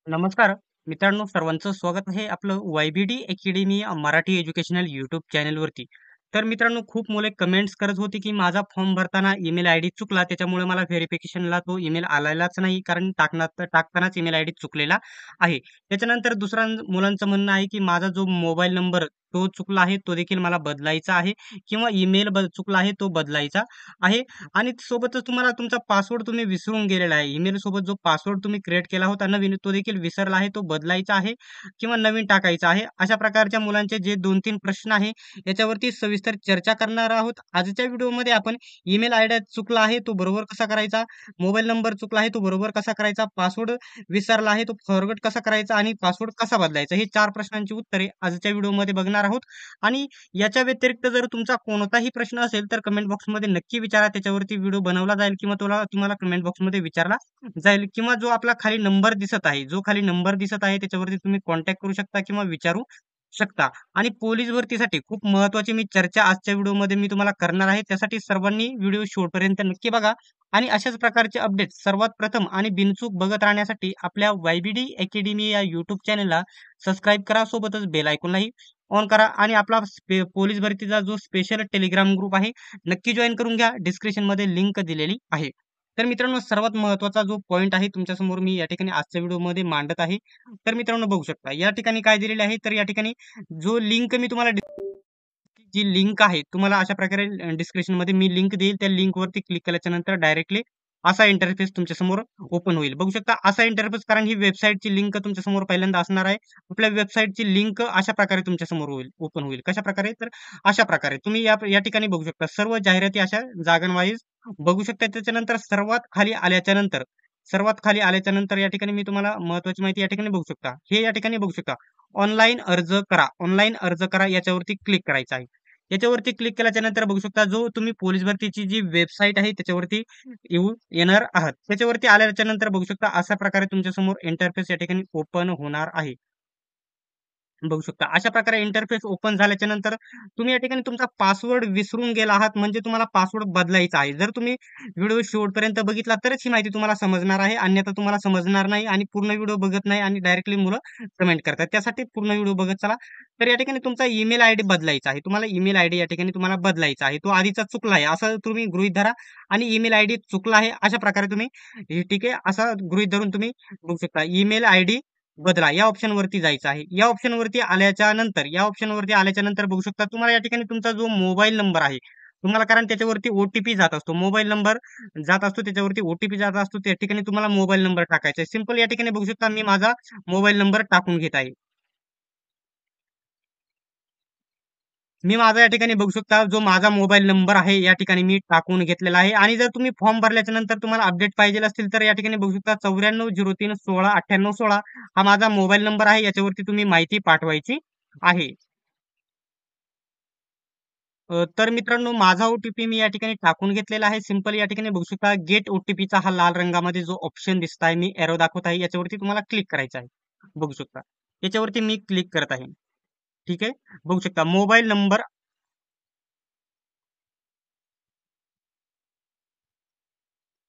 नमस्कार मित्रांनो, सर्वांचं स्वागत आहे आपलं YBD academy Marathi educational YouTube चॅनलवरती. तर मित्रांनो, खूप मुले कमेंट्स करत होते की माझा फॉर्म भरताना ईमेल आयडी चुकला, त्याच्यामुळे मला व्हेरिफिकेशनला तो ईमेल आलेलाच नाही, कारण टाकतानाच ईमेल आयडी चुकलेला आहे. त्याच्यानंतर दुसऱ्या मुलांचं म्हणणं आहे की माझा जो मोबाईल नंबर तो चुकला आहे, तो देखील मला बदलायचा आहे, किंवा ईमेल चुकला आहे तो बदलायचा आहे. आणि सोबतच तुम्हाला तुमचा पासवर्ड तुम्ही विसरून गेलेला आहे. ईमेल सोबत जो पासवर्ड तुम्ही क्रिएट केला होता नवीन, तो देखील विसरला आहे, तो बदलायचा आहे किंवा नवीन टाकायचा आहे. अशा प्रकारच्या मुलांचे जे 2-3 प्रश्न आहे, याच्यावरती सविस्तर चर्चा करणार आहोत. आजच्या व्हिडिओमध्ये आपण ईमेल आयडी चुकला आहे, तो बरोबर कसा करायचा, मोबाईल नंबर चुकला आहे, तो बरोबर कसा करायचा, पासवर्ड विसरला आहे, तो फॉरगॉट कसा करायचा आणि पासवर्ड कसा बदलायचा, हे 4 प्रश्नांची उत्तरे आजच्या व्हिडिओमध्ये बघणार आहोत. आणि याच्या व्यतिरिक्त जर तुमचा कोणताही प्रश्न असेल तर कमेंट बॉक्समध्ये नक्की विचारा. त्याच्यावरती व्हिडिओ बनवला जाईल किंवा तुम्हाला कमेंट बॉक्समध्ये विचारला जाईल, किंवा जो आपला खाली नंबर दिसत आहे, त्याच्यावरती तुम्ही कॉन्टॅक्ट करू शकता किंवा विचारू शकता. आणि पोलीस भरतीसाठी खूप महत्त्वाची चर्चा आजच्या व्हिडिओमध्ये मी तुम्हाला करणार आहे. त्यासाठी सर्वांनी व्हिडिओ शेवटपर्यंत नक्की बघा. आणि अशाच प्रकारचे अपडेट सर्वात प्रथम आणि बिनचूक बघत राहण्यासाठी आपल्या YBD अकॅडमी या YouTube चॅनलला सबस्क्राईब करा. सोबतच बेल आयकॉनलाही ऑन करा. आणि आपला पोलीस भरतीचा जो स्पेशल टेलिग्राम ग्रुप आहे, नक्की जॉईन करून घ्या. डिस्क्रिप्शनमध्ये लिंक दिलेली आहे. तर मित्रांनो, सर्वात महत्त्वाचा जो पॉइंट आहे तुमच्यासमोर मी या ठिकाणी आजच्या व्हिडिओमध्ये मांडत आहे. तर मित्रांनो, बघू शकता या ठिकाणी काय दिलेले आहे. तर या ठिकाणी जो लिंक मी तुम्हाला जी लिंक आहे, तुम्हाला अशा प्रकारे डिस्क्रिप्शनमध्ये मी लिंक देईल. त्या लिंकवरती क्लिक केल्याच्या नंतर डायरेक्टली असा इंटरफेस तुमच्या समोर ओपन होईल. बघू शकता असा इंटरफेस, कारण ही वेबसाईटची लिंक तुमच्या समोर पहिल्यांदा असणार आहे. आपल्या वेबसाईटची लिंक अशा प्रकारे तुमच्या समोर ओपन होईल. कशा प्रकारे, तर अशा प्रकारे तुम्ही या या ठिकाणी बघू शकता. सर्व जाहिराती अशा जागांवाईज बघू शकता. त्याच्यानंतर सर्वात खाली आल्याच्या नंतर या ठिकाणी मी तुम्हाला महत्वाची माहिती या ठिकाणी बघू शकता. हे या ठिकाणी बघू शकता, ऑनलाईन अर्ज करा याच्यावरती क्लिक करायचं आहे. याच्यावरती क्लिक केल्याच्या नंतर बघू शकता, जो तुम्ही पोलीस भरतीची जी वेबसाईट आहे त्याच्यावरती येणार आहात. त्याच्यावरती आल्याच्या नंतर बघू शकता अशा प्रकारे तुमच्या समोर इंटरफेस या ठिकाणी ओपन होणार आहे. बघू शकता अशा प्रकारे इंटरफेस ओपन झाल्याच्या नंतर तुम्ही या ठिकाणी तुमचा पासवर्ड विसरून गेला आहात, म्हणजे तुम्हाला पासवर्ड बदलायचा आहे. जर तुम्ही व्हिडिओ शेवटपर्यंत बघितला तरच ही माहिती तुम्हाला समजणार आहे, अन्यथा तुम्हाला समजणार नाही. आणि पूर्ण व्हिडिओ बघत नाही आणि डायरेक्टली मुलं कमेंट करतात, त्यासाठी पूर्ण व्हिडिओ बघत चला. तर या ठिकाणी तुमचा ईमेल आयडी बदलायचा आहे. तुम्हाला ईमेल आयडी या ठिकाणी तुम्हाला बदलायचा आहे. तो आधीचा चुकला आहे असं तुम्ही गृहीत धरा, आणि ईमेल आयडी चुकला आहे अशा प्रकारे तुम्ही ठीक आहे असं गृहीत धरून तुम्ही बघू शकता ईमेल आयडी बदला या ऑप्शनवरती जायचं आहे. या ऑप्शनवरती आल्याच्या नंतर बघू शकता, तुम्हाला या ठिकाणी तुमचा जो मोबाईल नंबर आहे, तुम्हाला, कारण त्याच्यावरती ओटीपी जात असतो, मोबाईल नंबर जात असतो, त्याच्यावरती ओटीपी जात असतो. त्या ठिकाणी तुम्हाला मोबाईल नंबर टाकायचा आहे. सिंपल या ठिकाणी बघू शकता, मी माझा मोबाईल नंबर टाकून घेत आहे. मी माझा या ठिकाणी बघू शकता, जो माझा मोबाईल नंबर आहे या ठिकाणी मी टाकून घेतलेला आहे. आणि जर तुम्ही फॉर्म भरल्याच्या नंतर तुम्हाला अपडेट पाहिजे असतील तर या ठिकाणी बघू शकता 9403169816 हा माझा मोबाईल नंबर आहे. याच्यावरती तुम्ही माहिती पाठवायची आहे. तर मित्रांनो, माझा ओटीपी मी या ठिकाणी टाकून घेतलेला आहे. सिंपल या ठिकाणी बघू शकता, गेट ओटीपीचा हा लाल रंगामध्ये जो ऑप्शन दिसत आहे, मी एरो दाखवत आहे, याच्यावरती तुम्हाला क्लिक करायचं आहे. बघू शकता, याच्यावरती मी क्लिक करत आहे. ठीक आहे, बघू शकता मोबाईल नंबर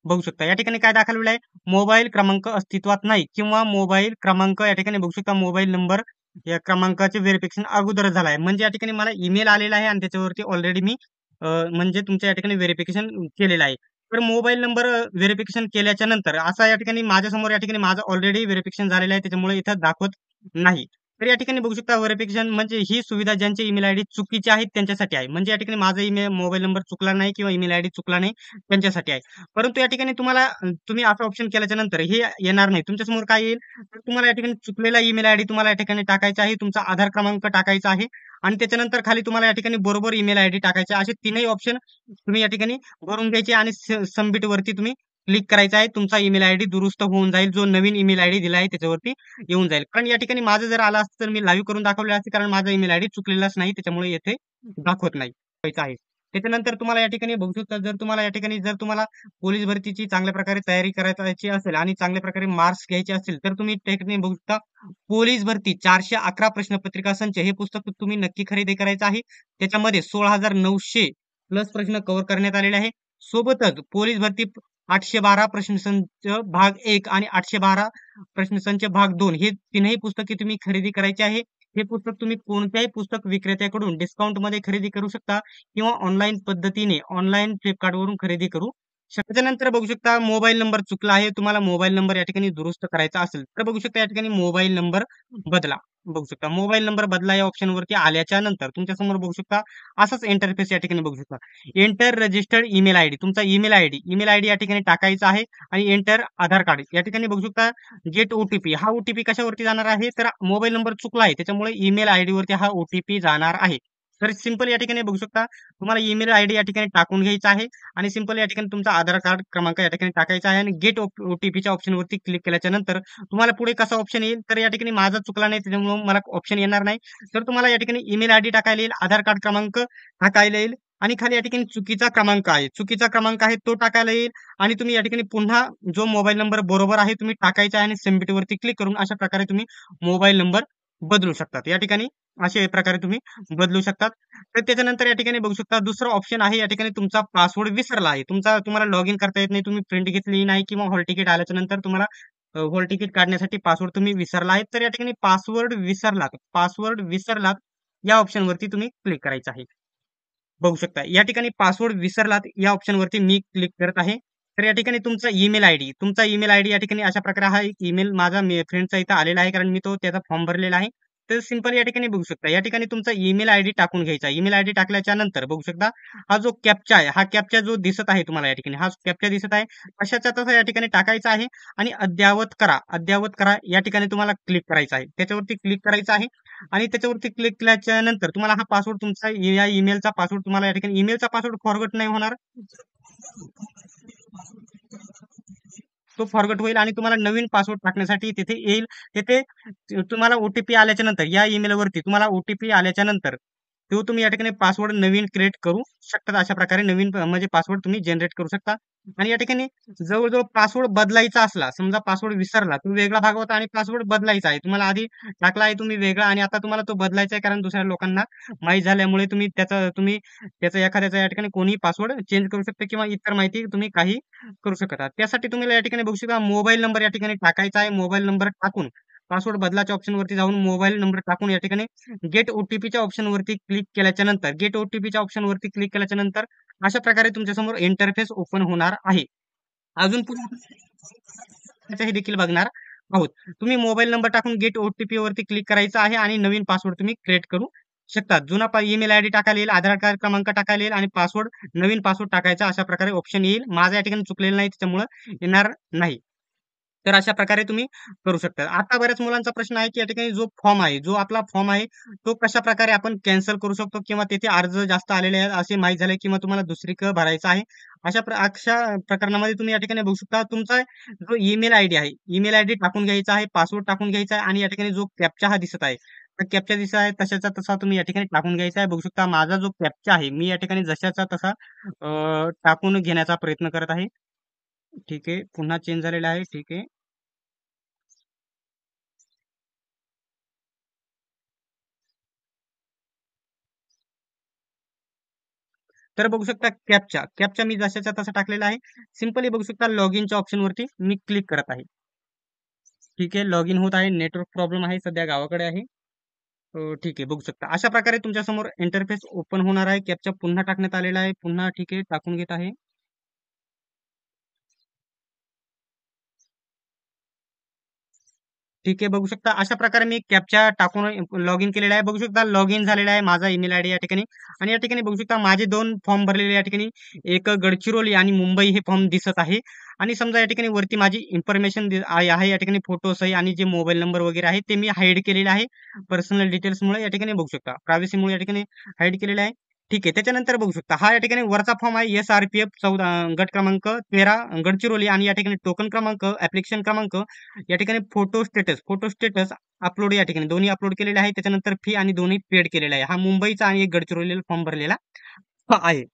बघू शकता. या ठिकाणी काय दाखवलेलं आहे, मोबाईल क्रमांक अस्तित्वात नाही, किंवा मोबाईल क्रमांक या ठिकाणी बघू शकता, मोबाईल नंबर या क्रमांकाचे व्हेरिफिकेशन अगोदर झालं आहे. म्हणजे या ठिकाणी मला ईमेल आलेला आहे आणि त्याच्यावरती ऑलरेडी मी म्हणजे तुमच्या या ठिकाणी व्हेरिफिकेशन केलेलं आहे. तर मोबाईल नंबर व्हेरिफिकेशन केल्याच्या नंतर असा या ठिकाणी माझ्यासमोर या ठिकाणी माझं ऑलरेडी व्हेरिफिकेशन झालेलं आहे, त्याच्यामुळे इथं दाखवत नाही. तर या ठिकाणी बघू शकता, व्हेरिफिकेशन म्हणजे ही सुविधा ज्यांचे ईमेल आयडी चुकीचे आहेत त्यांच्यासाठी आहे. म्हणजे या ठिकाणी माझा मोबाईल नंबर चुकला नाही किंवा ईमेल आयडी चुकला नाही, त्यांच्यासाठी आहे. परंतु या ठिकाणी तुम्ही असं ऑप्शन केल्याच्या नंतर हे येणार नाही. तुमच्यासमोर काय येईल, तर तुम्हाला या ठिकाणी चुकलेला ईमेल आयडी तुम्हाला या ठिकाणी टाकायचा आहे, तुमचा आधार क्रमांक टाकायचा आहे, आणि त्याच्यानंतर खाली तुम्हाला या ठिकाणी बरोबर ईमेल आयडी टाकायचा. असे तीनही ऑप्शन तुम्ही या ठिकाणी भरून घ्यायचे आणि सबमिट वरती तुम्ही क्लिक करायचं आहे. तुमचा ईमेल आयडी दुरुस्त होऊन जाईल. जो नवीन ईमेल आयडी दिला आहे त्याच्यावरती येऊन जाईल. कारण या ठिकाणी माझं जर आलं असतं तर मी लाईव्ह करून दाखवले असते, कारण माझा ईमेल आयडी चुकलेलाच नाही, त्याच्यामुळे येथे दाखवत नाही आहे. त्याच्यानंतर तुम्हाला या ठिकाणी बघू शकता, जर तुम्हाला पोलीस भरतीची चांगल्या प्रकारे तयारी करायची असेल आणि चांगल्या प्रकारे मार्क्स घ्यायचे असतील, तर तुम्ही टेक्निक बघू शकता, पोलीस भरती 411 प्रश्नपत्रिका संच हे पुस्तक तुम्ही नक्की खरेदी करायचं आहे. त्याच्यामध्ये 16,900 प्लस प्रश्न कव्हर करण्यात आलेले आहे. सोबतच पोलीस भरती 812 प्रश्नसंच भाग 1 आणि 812 प्रश्नसंच भाग 2 हे तीनही पुस्तके तुम्ही खरेदी करायची आहे. हे पुस्तक तुम्ही कोणत्याही पुस्तक विक्रेत्याकडून डिस्काउंटमध्ये खरेदी करू शकता किंवा ऑनलाईन पद्धतीने ऑनलाईन Flipkartवरून खरेदी करू शकता. त्याच्यानंतर बघू शकता मोबाईल नंबर चुकला आहे. तुम्हाला मोबाईल नंबर या ठिकाणी दुरुस्त करायचा असेल तर बघू शकता या ठिकाणी मोबाईल नंबर बदला. बघू शकता मोबाईल नंबर बदला या ऑप्शनवरती आल्याच्या नंतर तुमच्यासमोर बघू शकता असाच इंटरफेस या ठिकाणी बघू शकता. एंटर रजिस्टर्ड ईमेल आयडी तुमचा ईमेल आयडी या ठिकाणी टाकायचा आहे आणि एंटर आधार कार्ड या ठिकाणी बघू शकता. गेट ओटीपी हा ओटीपी कशावरती जाणार आहे तर मोबाईल नंबर चुकला आहे त्याच्यामुळे ईमेल आयडी वरती हा ओटीपी जाणार आहे. तर सिंपल या ठिकाणी बघू शकता तुम्हाला ईमेल आयडी या ठिकाणी टाकून घ्यायचा आहे आणि सिंपल या ठिकाणी तुमचा आधार कार्ड क्रमांक या ठिकाणी टाकायचा आहे आणि गेट ओटीपीच्या ऑप्शनवरती क्लिक केल्याच्या नंतर तुम्हाला पुढे कसा ऑप्शन येईल तर या ठिकाणी माझा चुकला नाही त्याच्यामुळे मला ऑप्शन येणार नाही. तर तुम्हाला या ठिकाणी ईमेल आयडी टाकायला येईल, आधार कार्ड क्रमांक टाकायला येईल आणि खाली या ठिकाणी चुकीचा क्रमांक आहे तो टाकायला येईल आणि तुम्ही या ठिकाणी पुन्हा जो मोबाईल नंबर बरोबर आहे तुम्ही टाकायचा आहे आणि सबमिट वरती क्लिक करून अशा प्रकारे तुम्ही मोबाईल नंबर बदलू शकतात. या ठिकाणी अशा प्रकारे तुम्ही बदलू शकतात. तर त्याच्यानंतर या ठिकाणी बघू शकता दुसरं ऑप्शन आहे या ठिकाणी तुमचा पासवर्ड विसरला आहे. तुम्हाला लॉग इन करता येत नाही, तुम्ही प्रिंट घेतली नाही किंवा हॉल तिकीट आल्याच्या नंतर तुम्हाला हॉल तिकीट काढण्यासाठी पासवर्ड तुम्ही विसरला आहे. तर या ठिकाणी पासवर्ड विसरलात या ऑप्शनवरती तुम्ही क्लिक करायचं आहे. बघू शकता या ठिकाणी पासवर्ड विसरलात या ऑप्शनवरती मी क्लिक करत आहे. तर या ठिकाणी तुमचा ईमेल आयडी या ठिकाणी अशा प्रकारे हा एक ईमेल माझा फ्रेंडचा इथं आलेला आहे कारण मी त्याचा फॉर्म भरलेला आहे. तर सिंपल या ठिकाणी बघू शकता या ठिकाणी तुमचा ईमेल आयडी टाकून घ्यायचा. ईमेल आयडी टाकल्याच्या नंतर बघू शकता हा जो कॅप्चा आहे हा कॅप्चा जो दिसत आहे तुम्हाला या ठिकाणी हा कॅप्चा दिसत आहे तशाच्या तसा या ठिकाणी टाकायचा आहे आणि अद्यावत करा या ठिकाणी तुम्हाला क्लिक करायचं आहे. त्याच्यावरती क्लिक करायचं आहे आणि त्याच्यावरती क्लिक केल्याच्या नंतर तुम्हाला हा पासवर्ड तुमचा या ईमेलचा पासवर्ड तुम्हाला या ठिकाणी ईमेलचा पासवर्ड फॉरगॉट नाही होणार. तो फॉरगॉट होईल आणि तुम्हाला नवीन पासवर्ड टाकण्यासाठी तिथे येईल. तिथे तुम्हाला ओटीपी आल्याच्या नंतर या ईमेलवरती तुम्हाला ओटीपी आल्याच्या नंतर तो तुम्ही या ठिकाणी पासवर्ड नवीन क्रिएट करू शकता. अशा प्रकारे नवीन म्हणजे पासवर्ड तुम्ही जनरेट करू शकता आणि या ठिकाणी जवळजवळ पासवर्ड बदलायचा असला समजा पासवर्ड विसरला तुम्ही वेगळा भाग होता आणि पासवर्ड बदलायचा आहे तुम्हाला आधी टाकला आहे तुम्ही वेगळा आणि आता तुम्हाला तो बदलायचा आहे कारण दुसऱ्या लोकांना माहीत झाल्यामुळे तुम्ही त्याचा एखाद्याचा या ठिकाणी कोणीही पासवर्ड चेंज करू शकता किंवा इतर माहिती तुम्ही काही करू शकता. त्यासाठी तुम्ही या ठिकाणी बघू शकता मोबाईल नंबर या ठिकाणी टाकायचा आहे. मोबाईल नंबर टाकून पासवर्ड बदलाच्या ऑप्शनवरती जाऊन मोबाईल नंबर टाकून या ठिकाणी गेट ओटीपीच्या ऑप्शनवरती क्लिक केल्याच्या नंतर अशा प्रकारे तुमच्यासमोर इंटरफेस ओपन होणार आहे. अजून पुढे हे देखील बघणार आहोत. तुम्ही मोबाईल नंबर टाकून गेट ओटीपी वरती क्लिक करायचं आहे आणि नवीन पासवर्ड तुम्ही क्रिएट करू शकता. जुना ईमेल आयडी टाकायला येईल, आधार कार्ड क्रमांक टाकायला येईल आणि नवीन पासवर्ड टाकायचा अशा प्रकारे ऑप्शन येईल. माझा या ठिकाणी चुकलेलं नाही त्याच्यामुळे येणार नाही. तर अशा प्रकारे तुम्ही करू शकता. आता बऱ्याच मुलांचा प्रश्न आहे की या ठिकाणी जो आपला फॉर्म आहे तो कशा प्रकारे आपण कॅन्सल करू शकतो किंवा तेथे अर्ज जास्त आलेले आहेत असे माहीत झाले किंवा तुम्हाला दुसरीकडे भरायचा आहे. अशा प्रकरणामध्ये तुम्ही या ठिकाणी बघू शकता तुमचा जो ईमेल आयडी आहे ईमेल आयडी टाकून घ्यायचा आहे, पासवर्ड टाकून घ्यायचा आहे आणि या ठिकाणी जो कॅप्चा हा दिसत आहे कॅप्चा दिसत आहे तशाचा तसा तुम्ही या ठिकाणी टाकून घ्यायचा आहे. बघू शकता माझा जो कॅप्चा आहे मी या ठिकाणी जशाचा तसा टाकून घेण्याचा प्रयत्न करत आहे. ठीक आहे, पुन्हा चेंज झालेला आहे. ठीक आहे. तर बघू शकता कॅप्चा मी जशाच्या तसा टाकलेला आहे. सिंपली बघू शकता लॉग इनच्या ऑप्शनवरती मी क्लिक करत आहे. ठीक आहे, लॉग इन होत आहे. नेटवर्क प्रॉब्लेम आहे, सध्या गावाकडे आहे. ठीक आहे, बघू शकता अशा प्रकारे तुमच्यासमोर इंटरफेस ओपन होणार आहे. कॅप्चा पुन्हा टाकण्यात आलेला आहे. पुन्हा ठीक आहे, टाकून घेत आहे. ठीक आहे, बघू शकता अशा प्रकारे मी कॅप्चा टाकून लॉग इन केलेला आहे. बघू शकता लॉग इन झालेला आहे माझा ईमेल आयडी या ठिकाणी आणि या ठिकाणी बघू शकता माझे 2 फॉर्म भरलेले या ठिकाणी एक गडचिरोली आणि मुंबई हे फॉर्म दिसत आहे आणि समजा या ठिकाणी वरती माझी इन्फॉर्मेशन आहे या ठिकाणी फोटो सही आणि जे मोबाईल नंबर वगैरे आहे ते मी हाईड केलेले आहे. पर्सनल डिटेल्समुळे या ठिकाणी बघू शकता प्रायव्हसीमुळे या ठिकाणी हाईड केलेले आहे. ठीक आहे, त्याच्यानंतर बघू शकता हा या ठिकाणी वरचा फॉर्म आहे SRPF 14 गट क्रमांक 13 गडचिरोली आणि या ठिकाणी टोकन क्रमांक ऍप्लिकेशन क्रमांक या ठिकाणी फोटो स्टेटस अपलोड या ठिकाणी दोन्ही अपलोड केलेले आहे. त्याच्यानंतर फी आणि दोन्ही पेड केलेला आहे. हा मुंबईचा आणि एक गडचिरोलीला फॉर्म भरलेला आहे.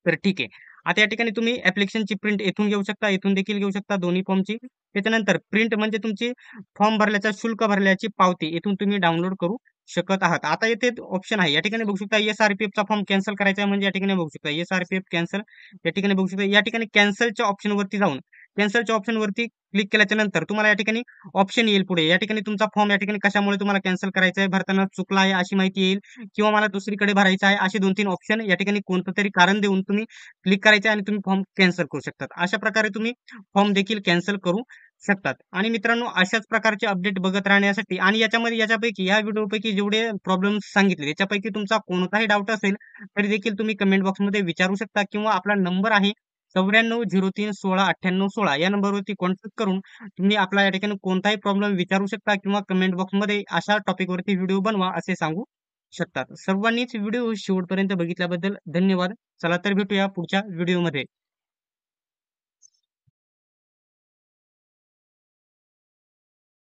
तर ठीक आहे. आता या ठिकाणी तुम्ही ऍप्लिकेशनची प्रिंट येथून घेऊ शकता, इथून देखील घेऊ शकता दोन्ही फॉर्मची. त्याच्यानंतर प्रिंट म्हणजे तुमची फॉर्म भरल्याचा शुल्क भरल्याची पावती इथून तुम्ही डाउनलोड करू शकत आहात. आता येथे ऑप्शन आहे. या ठिकाणी बघू शकता एस-आर-पी-एफचा फॉर्म कॅन्सल करायचा आहे म्हणजे या ठिकाणी बघू शकता एस-आर-पी-एफ कॅन्सल. या ठिकाणी बघू शकता या ठिकाणी कॅन्सलच्या ऑप्शनवरती जाऊन कॅन्सलच्या ऑप्शनवरती क्लिक केल्याच्या नंतर तुम्हाला या ठिकाणी ऑप्शन येईल पुढे. या ठिकाणी तुमचा फॉर्म या ठिकाणी कशामुळे तुम्हाला कॅन्सल करायचा आहे, भरताना चुकला आहे अशी माहिती येईल किंवा मला दुसरीकडे भरायचा आहे असे 2-3 ऑप्शन या ठिकाणी कोणतं तरी कारण देऊन तुम्ही क्लिक करायचं आहे आणि तुम्ही फॉर्म कॅन्सल करू शकतात. अशा प्रकारे तुम्ही फॉर्म देखील कॅन्सल करू शकतात. आणि मित्रांनो अशाच प्रकारचे अपडेट बघत राहण्यासाठी आणि याच्यापैकी या व्हिडिओपैकी जेवढे प्रॉब्लेम्स सांगितले त्याच्यापैकी तुमचा कोणताही डाऊट असेल तरी देखील तुम्ही कमेंट बॉक्समध्ये विचारू शकता किंवा आपला नंबर आहे 9403169816 या नंबरवरती कॉन्टॅक्ट करून तुम्ही आपला या ठिकाणी कोणताही प्रॉब्लेम विचारू शकता किंवा कमेंट बॉक्समध्ये अशा टॉपिकवरती व्हिडिओ बनवा असे सांगू शकतात. सर्वांनीच व्हिडिओ शेवटपर्यंत बघितल्याबद्दल धन्यवाद. चला तर भेटूया पुढच्या व्हिडिओमध्ये.